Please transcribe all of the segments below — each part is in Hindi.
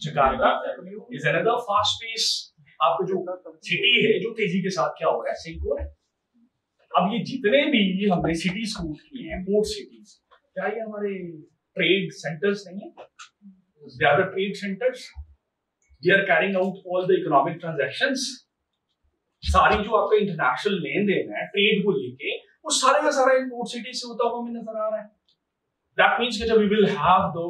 Jakarta is another fast pace, आपको जो सिटी है जो तेजी के साथ क्या हो रहा है, सिंक हो रहा है। अब ये जितने भी हमने सिटीज को किए हैं, पोर्ट सिटीज, क्या ये हमारे ट्रेड सेंटर्स नहीं है? They are the trade centres, they are carrying out all the economic transactions. सारी जो आपका इंटरनेशनल लेन देन है ट्रेड को लेके, वो सारे का सारा पोर्ट सिटी से होता हुआ हमें नजर आ रहा है। दैट मीन्स कि we will have the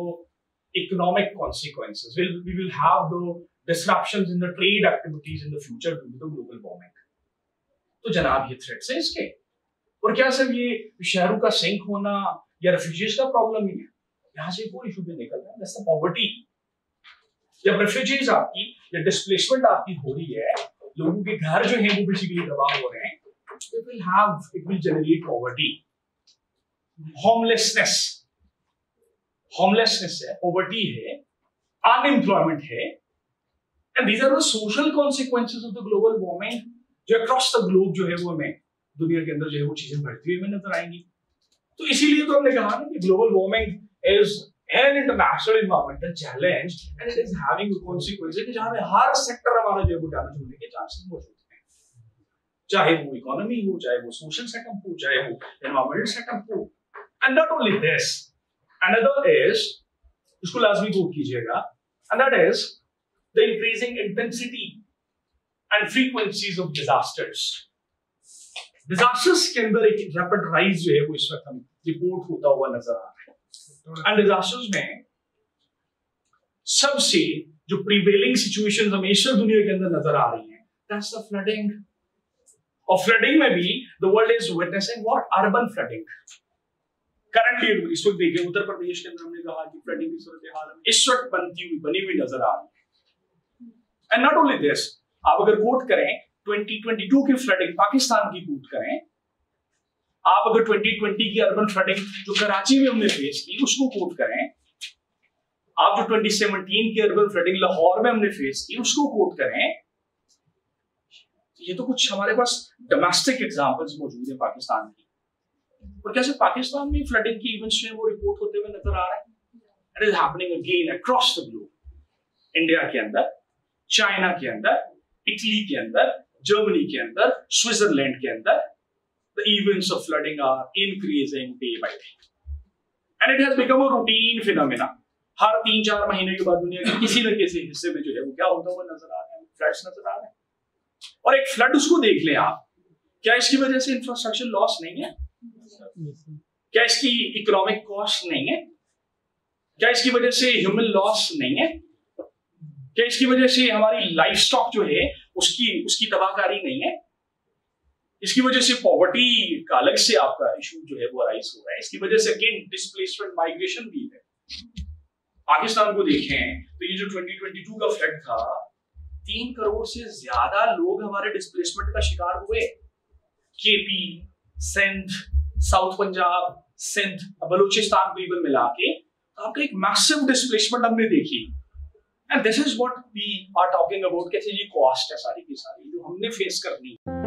economic consequences, we will have the disruptions in the trade activities in the future due to the global warming. तो जनाब ये थ्रेट्स है इसके। और क्या सिर्फ ये शहरों का सिंक होना या रेफ्यूजीज का प्रॉब्लम ही है, यहाँ से कोई इशू भी निकल रहा है, दैट्स द पॉवर्टी। जब रेफ्यूजीज आपकी या डिस्प्लेसमेंट आपकी हो रही है, लोगों के घर जो है वो बेसिकली तबाह हो रहे हैं, it will generate poverty, homelessness है, poverty है, unemployment है, and these are the social consequences of the global warming जो across the globe जो है वो हमें दुनिया के अंदर जो है वो चीजें बढ़ती हुई हमें नजर आएंगी। तो इसीलिए तो हमने कहा ना कि global warming is an international environmental challenge and it is having consequences जहाँ पे हर सेक्टर हमारा जो है वो डैमेज होने के चांसेस मौजूद हैं, चाहे वो इकोनॉमी हो, चाहे वो सोशल सेटअप हो, चाहे वो एनवायरमेंटल सेटअप हो। And not only this, another is, इसको लाजमी नोट कीजिएगा, and that is the increasing intensity and frequencies of disasters. Disasters के अंदर एक रैपिड राइज जो है वो इस वक्त हमें रिपोर्ट होता हुआ नजर आ रहा है। एंड डिजास्टर्स में सबसे जो प्रिवेलिंग सिचुएशंस हमेशा दुनिया के अंदर नजर आ रही हैं, दैट्स द फ्लडिंग। और फ्लडिंग में भी the world is witnessing what, urban flooding. Currently इस वक्त देखिए उत्तर प्रदेश के अंदर हमने कहा कि फ्लडिंग की सूरत हाल इस वक्त बनी हुई नजर आ रही है। एंड नॉट ओनली दिस, आप अगर कोट करें 2022 की फ्लडिंग पाकिस्तान की कोट करें, आप अगर 2020 की अर्बन फ्लडिंग जो कराची में हमने फेस की उसको कोट करें, आप जो 2017 की अर्बन फ्लडिंग लाहौर में हमने फेस की उसको कोट करें, ये तो कुछ हमारे पास डोमेस्टिक एग्जांपल्स मौजूद है पाकिस्तान की। और कैसे पाकिस्तान में फ्लडिंग की इवेंट्स जो है वो रिपोर्ट होते हुए नजर आ रहे हैं। It is happening again across the globe, India के अंदर, चाइना के अंदर, इटली के अंदर, जर्मनी के अंदर, स्विट्जरलैंड के अंदर, the events of flooding are increasing day by day and it has become a routine phenomena। हर 3-4 महीने के बाद दुनिया के किसी न किसी हिस्से में जो है वो क्या होता हुआ नजर आ रहा है, फ्लड्स नजर आ रहे हैं। और एक फ्लड उसको देख लें आप, क्या इसकी वजह से इंफ्रास्ट्रक्चर लॉस नहीं है? क्या इसकी इकोनॉमिक कॉस्ट नहीं है? क्या इसकी वजह से ह्यूमन लॉस नहीं है? क्या इसकी वजह से हमारी लाइफ स्टॉक जो है उसकी तबाहकारी नहीं है? इसकी वजह से पॉवर्टी का अलग से आपका इशू जो है वो राइज हो रहा है। इसकी वजह से अगेन डिस्प्लेसमेंट माइग्रेशन भी है। पाकिस्तान को देखें तो ये जो 2022 का फ्लड था, 3 करोड़ से ज्यादा लोग हमारे डिस्प्लेसमेंट का शिकार हुए। केपी, सिंध, साउथ पंजाब, सिंध, बलूचिस्तान को इवन मिला के आपका एक मैसिव डिस्प्लेसमेंट हमने देखी। And this is what we are talking about, कैसे ये कॉस्ट है सारी की सारी जो हमने फेस करनी है।